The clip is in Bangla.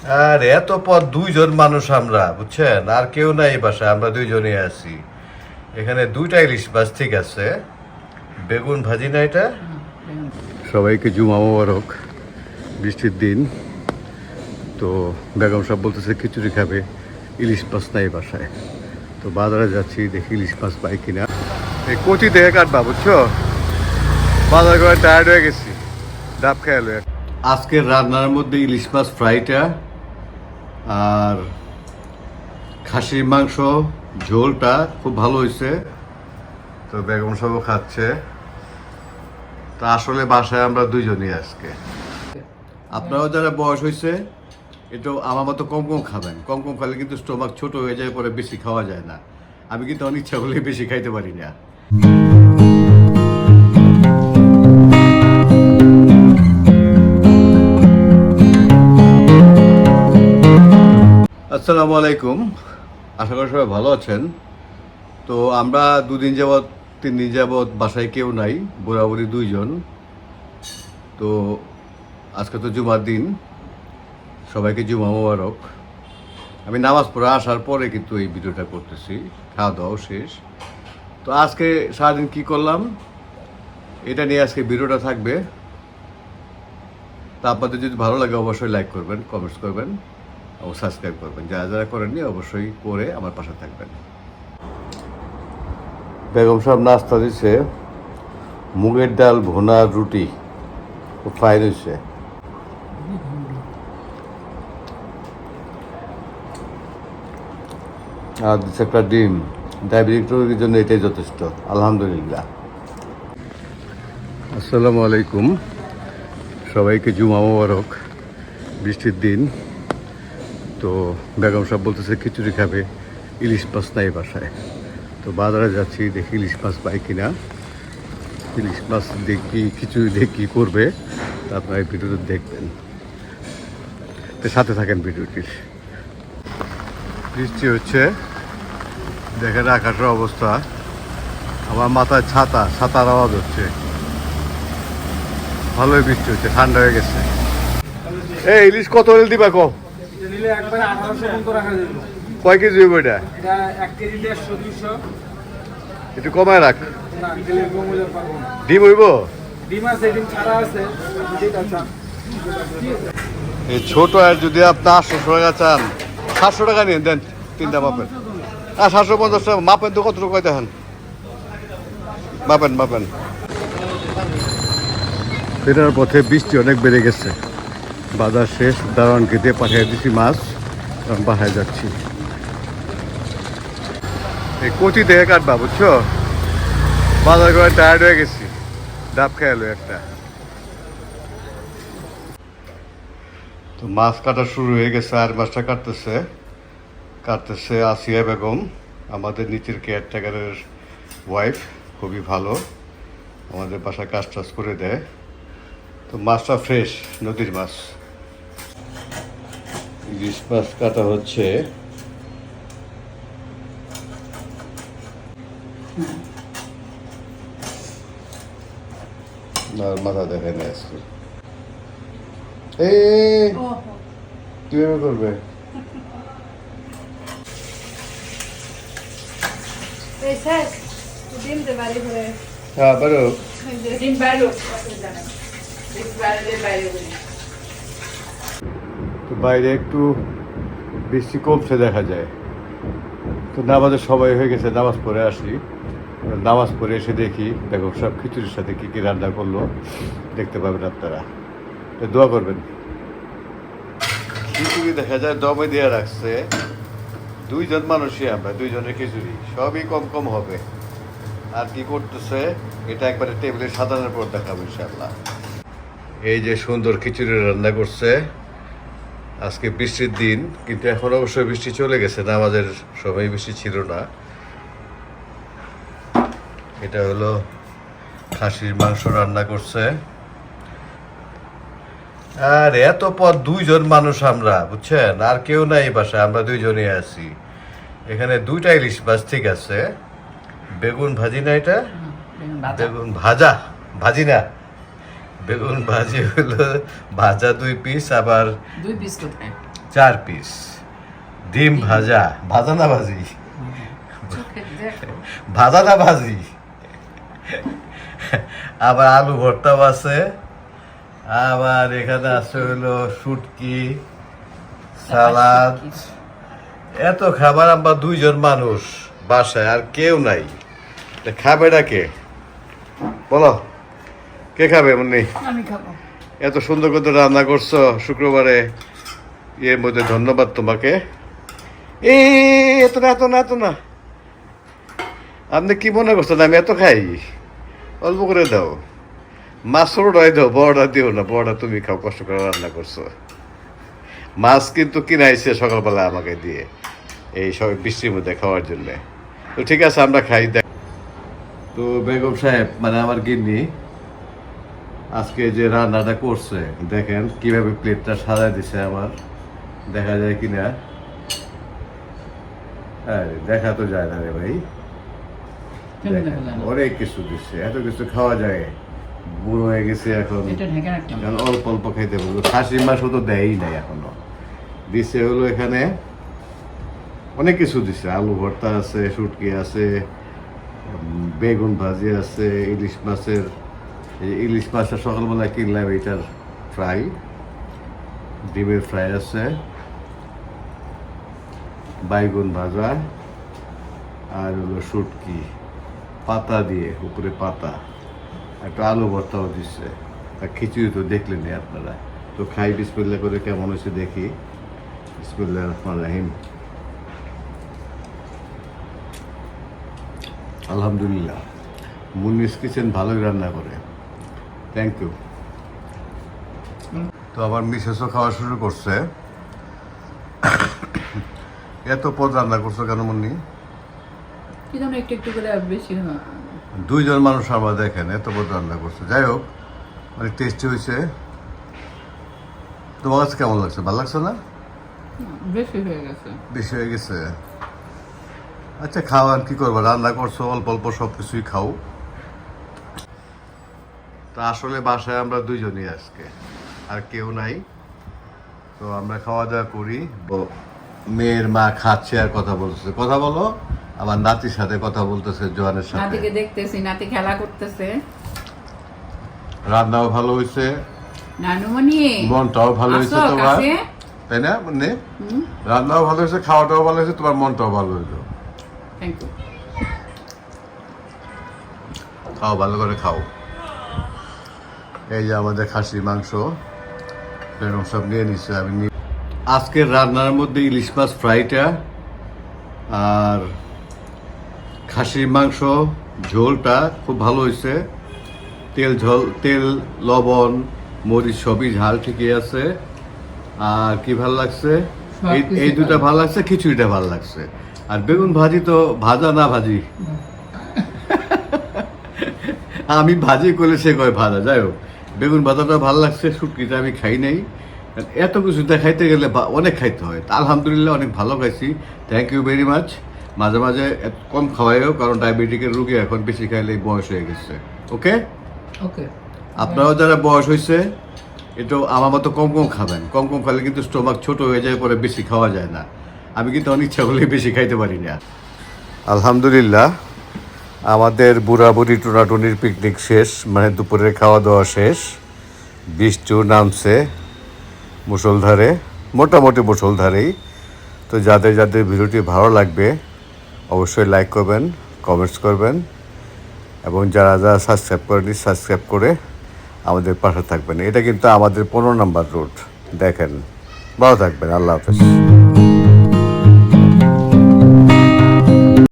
আর এত পর দুইজন মানুষ আমরা, বুঝছেন, আর কেউ নাই এই বাসায়, আমরা দুইজনই আছি। এখানে দুইটা ইলিশ মাছ ঠিক আছে, বেগুন ভাজি না এটা। সবাইকে জুমা মোবারক। বৃষ্টির দিন তো বেগম সাহেব বলতেছে খিচুড়ি খাবে, ইলিশ মাছ নাই বাসায়। তো বাজারে যাচ্ছি, দেখি ইলিশ মাছ পাই কিনা। এই কচি দেখে কাটবা, বুঝছো, বাজার করে টায়ার্ড হয়ে গেছি, ডাব খেয়ালো। আজকের রান্নার মধ্যে ইলিশ মাছ ফ্রাইটা আর খাসির মাংস ঝোলটা খুব ভালো হয়েছে। তো বেগম সাহেব খাচ্ছে। তা আসলে বাসায় আমরা দুইজনই আজকে। আপনারাও যারা বয়স হয়েছে একটু আমার মতো কম কম খাবেন। কম কম খেলে কিন্তু স্টোমাক ছোট হয়ে যায়, পরে বেশি খাওয়া যায় না। আমি কিন্তু অনেক ইচ্ছা করলে বেশি খাইতে পারি না। আসসালামু আলাইকুম, আশা করি সবাই ভালো আছেন। তো আমরা 2 দিন যাবৎ 3 দিন যাবৎ বাসায় কেউ নাই, বুড়াবুড়ি দুইজন। তো আজকে তো জুমার দিন, সবাইকে জুমা মোবারক। আমি নামাজ পড়ে আসার পরে কিন্তু এই ভিডিওটা করতেছি, খাওয়া দাওয়াও শেষ। তো আজকে সারাদিন কি করলাম এটা নিয়ে আজকে ভিডিওটা থাকবে। তা আপনাদের যদি ভালো লাগে অবশ্যই লাইক করবেন, কমেন্টস করবেন এবং সাবস্ক্রাইব করবেন। যারা যারা করেননি অবশ্যই করে আমার পাশে থাকবেন। বেগম সাহেব নাস্তা দিচ্ছে মুগের ডাল ভুনা রুটি, খুব ফাইন হয়েছে। আর দিচ্ছে একটা ডিম। ডায়াবেটিক রোগীর জন্য এটাই যথেষ্ট, আলহামদুলিল্লাহ। আসসালামু আলাইকুম, সবাইকে জুমা মোবারক। বৃষ্টির দিন তো বেগম সাহেব বলতেছে খিচুড়ি খাবে, ইলিশ মাছ নাই বাসায়। তো বাজারে যাচ্ছি, দেখি ইলিশ মাছ পাই কিনা। ইলিশ মাছ দেখি খিচুড়ি দিয়ে কী করবে তা আপনারা এই ভিডিওতে দেখবেন। তো সাথে থাকেন ভিডিওটির। বৃষ্টি হচ্ছে, দেখেন আকাশের অবস্থা। আমার মাথায় ছাতার আওয়াজ হচ্ছে। ভালোই বৃষ্টি হচ্ছে, ঠান্ডা হয়ে গেছে। এই ইলিশ কত হলে দিবা কো? কয় কেজি হইব এটা? একটু কমায় রাখ। ডিম হইব? এই ছোট আর যদি আপনি 800 টাকা চান, 700 টাকা নিন, দেন 3টা মাপেন। 750 টাকা মাপেন। তো কতটুকু কয় দেখেন, মাপেন। ফেরার পথে বৃষ্টি অনেক বেড়ে গেছে। বাজার শেষ, দারোয়ানকে দিয়ে পাঠিয়ে দিচ্ছি মাছ, কারণ বাসায় যাচ্ছি। এই কচি দেখে কাটবা, বুঝছো, বাজার করে টায়ার্ড হয়ে গেছি, ডাব খেয়ালো একটা। তো মাছ কাটা শুরু হয়ে গেছে, আর মাছটা কাটতেছে আসিয়া বেগম, আমাদের নিচের কেয়ারটেকারের ওয়াইফ। খুবই ভালো, আমাদের বাসায় কাজ টাজ করে দেয়। তো মাছটা ফ্রেশ, নদীর মাছ। ইলিশ মাছ কাটা হচ্ছে। মাথা দেখে নেই আজকে। কিভাবে করবে? হ্যাঁ, বারো। তো বাইরে একটু বৃষ্টি কমছে দেখা যায়। তো নামাজের সময় হয়ে গেছে, নামাজ পড়ে আসি। নামাজ পড়ে এসে দেখি বেগম সব খিচুড়ির সাথে কী কী রান্না করলো, দেখতে পাবেন আপনারা। তো দোয়া করবেন। খিচুড়ি দেখা যায় দমে দিয়ে রাখছে। 2জন মানুষই আমরা, 2জনের খিচুড়ি, সবই কম কম হবে। আর কি করতেছে এটা একবারে টেবিলে সাজানোর পর দেখাবো ইনশাআল্লাহ। এই যে সুন্দর খিচুড়ি রান্না করছে। আজকে বৃষ্টির দিন, কিন্তু এখন অবশ্যই বৃষ্টি চলে গেছে, নামাজের সময় বৃষ্টি ছিল না। এটা হলো খাসির মাংস রান্না করছে। আর এত পর 2জন মানুষ আমরা, বুঝছেন, আর কেউ নাই এই বাসায়, আমরা দুইজনই আছি। এখানে 2টা ইলিশ মাছ ঠিক আছে, বেগুন ভাজি না এটা, বেগুন ভাজি না, বেগুন ভাজি হলো ভাজা 2 পিস, আবার 2 পিস কোথায় 4 পিস, ডিম ভাজা, ভাজা না ভাজি, ভাজা না ভাজি, আবার আলু ভর্তাও আছে, আবার এখানে আছে হলো শুটকি, সালাদ। এত খাবার, আমরা 2 জন মানুষ বাসায়, আর কেউ নাই। খাবেটা কে বলো, কে খাবে? মুন্নি, আমি খাবো। এত সুন্দর করে রান্না করছো শুক্রবারে, এর মধ্যে ধন্যবাদ তোমাকে। এত না এত না এত না, আপনি কি মনে করছেন আমি এত খাই? অল্প করে দাও, মাছটাই দাও, বড়টা দিও না, বড়টা তুমি খাও, কষ্ট করে রান্না করছো। মাছ কিন্তু কিনাইছে সকালবেলা আমাকে দিয়ে, এই সব বৃষ্টির মধ্যে খাওয়ার জন্য। তো ঠিক আছে, আমরা খাই। তো বেগম সাহেব, মানে আমার গিন্নি আজকে যে রান্নাটা করছে, দেখেন কিভাবে প্লেটটা সাজায় দিছে আমার, দেখা যায় কিনা? হ্যাঁ, দেখা তো যায় না রে ভাই। অনেক কিছু দিচ্ছে, এত কিছু খাওয়া যায়? বুড়ো হয়ে গেছে এখন, অল্প অল্প খাইতে বলবো। খাসির মাংস তো দেয়ই নাই এখনো। দিছে হলো এখানে অনেক কিছু দিছে, আলু ভর্তা আছে, শুটকি আছে, বেগুন ভাজি আছে, ইলিশ মাছের, ইলিশ মাছটা সকালবেলায় কিনলাম, এটার ফ্রাই, ডিমের ফ্রাই আছে, বাইগুন ভাজা, আর হলো শুটকি পাতা দিয়ে, উপরে পাতা, একটা আলু ভর্তাও দিচ্ছে, আর খিচুড়ি তো দেখলেনই আপনারা। তো খাই, বিসমিল্লাহ করে কেমন হয়েছে দেখি। বিসমিল্লাহির রহমানির রহিম। আলহামদুলিল্লাহ, মুন্নিস কিচেন ভালোই রান্না করে, থ্যাংক ইউ। তো আমার মিসেসও খাওয়া শুরু করছে। এত পদ রান্না করছো কেন মুন্নি? একটু একটু করে বেশি। 2 জন মানুষ আমরা, দেখেন এত পদ রান্না করছে। যাই হোক, অনেক টেস্টি হয়েছে। তোমার কাছে কেমন লাগছে? ভালো লাগছে না? বেশি হয়ে গেছে। বেশি হয়ে গেছে? আচ্ছা, খাওয়ান কি করবো, রান্না করছো, অল্প অল্প সব কিছুই খাও। তা আসলে বাসায় আমরা 2 জনই আজকে, আর কেউ নাই। তো আমরা খাওয়া দাওয়া করি। মেয়ের মা খাচ্ছে আর কথা বলতেছে, কথা বলো। আমার নাতির সাথে কথা বলতেছে, জোয়ানের সাথে। নাতিকে দেখতেছি, নাতি খেলা করতেছে। রান্নাও ভালো হয়েছে, নানুমণি মনটাও ভালো হয়েছে তোমার, তাই না? মানে রান্নাও ভালো হয়েছে, খাওয়াটাও ভালো হয়েছে, তোমার মনটাও ভালো হয়েছে। Thank you. খাও, ভালো করে খাও। এই যে আমাদের খাসির মাংস এরকম সব নিয়ে নিচ্ছে। আমি আজকের রান্নার মধ্যে ইলিশ মাছ ফ্রাইটা আর খাসির মাংস ঝোলটা খুব ভালো হয়েছে। তেল লবণ মরিচ সবই ঝাল ঠিকই আছে। আর কি ভালো লাগছে, এই দুটা ভালো লাগছে, খিচুড়িটা ভালো লাগছে। আর বেগুন ভাজি তো ভাজা না ভাজি, আমি ভাজি করলে সে কয় ভাজা। যাই হোক, বেগুন ভাজাটা ভালো লাগছে। শুটকিটা আমি খাই নাই, এত কিছু খাইতে গেলে অনেক খাইতে হয়। তা আলহামদুলিল্লাহ অনেক ভালো খাইছি, থ্যাংক ইউ ভেরি মাচ। মাঝে মাঝে কম খাওয়াইও, কারণ ডায়াবেটিকের রোগী এখন বেশি খাইলে বয়স হয়ে গেছে। ওকে ওকে, আপনারাও যারা বয়স হয়েছে একটু আমার মতো কম কম খাবেন। কম কম খেলে কিন্তু স্টোমাক ছোট হয়ে যায়, পরে বেশি খাওয়া যায় না। আমি কিন্তু অনেক ইচ্ছা করলে বেশি খাইতে পারি না। আলহামদুলিল্লাহ, আমাদের বুড়াবুড়ি টোনাটুনির পিকনিক শেষ, মানে দুপুরের খাওয়া দাওয়া শেষ। বৃষ্টিও নামছে মুষলধারে, মোটামুটি মুষলধারেই। তো যাদের যাদের ভিডিওটি ভালো লাগবে অবশ্যই লাইক করবেন, কমেন্টস করবেন, এবং যারা যারা সাবস্ক্রাইব করেনি সাবস্ক্রাইব করে আমাদের পাশে থাকবেন। এটা কিন্তু আমাদের 15 নম্বর রুট। দেখেন, ভালো থাকবেন, আল্লাহ হাফেজ।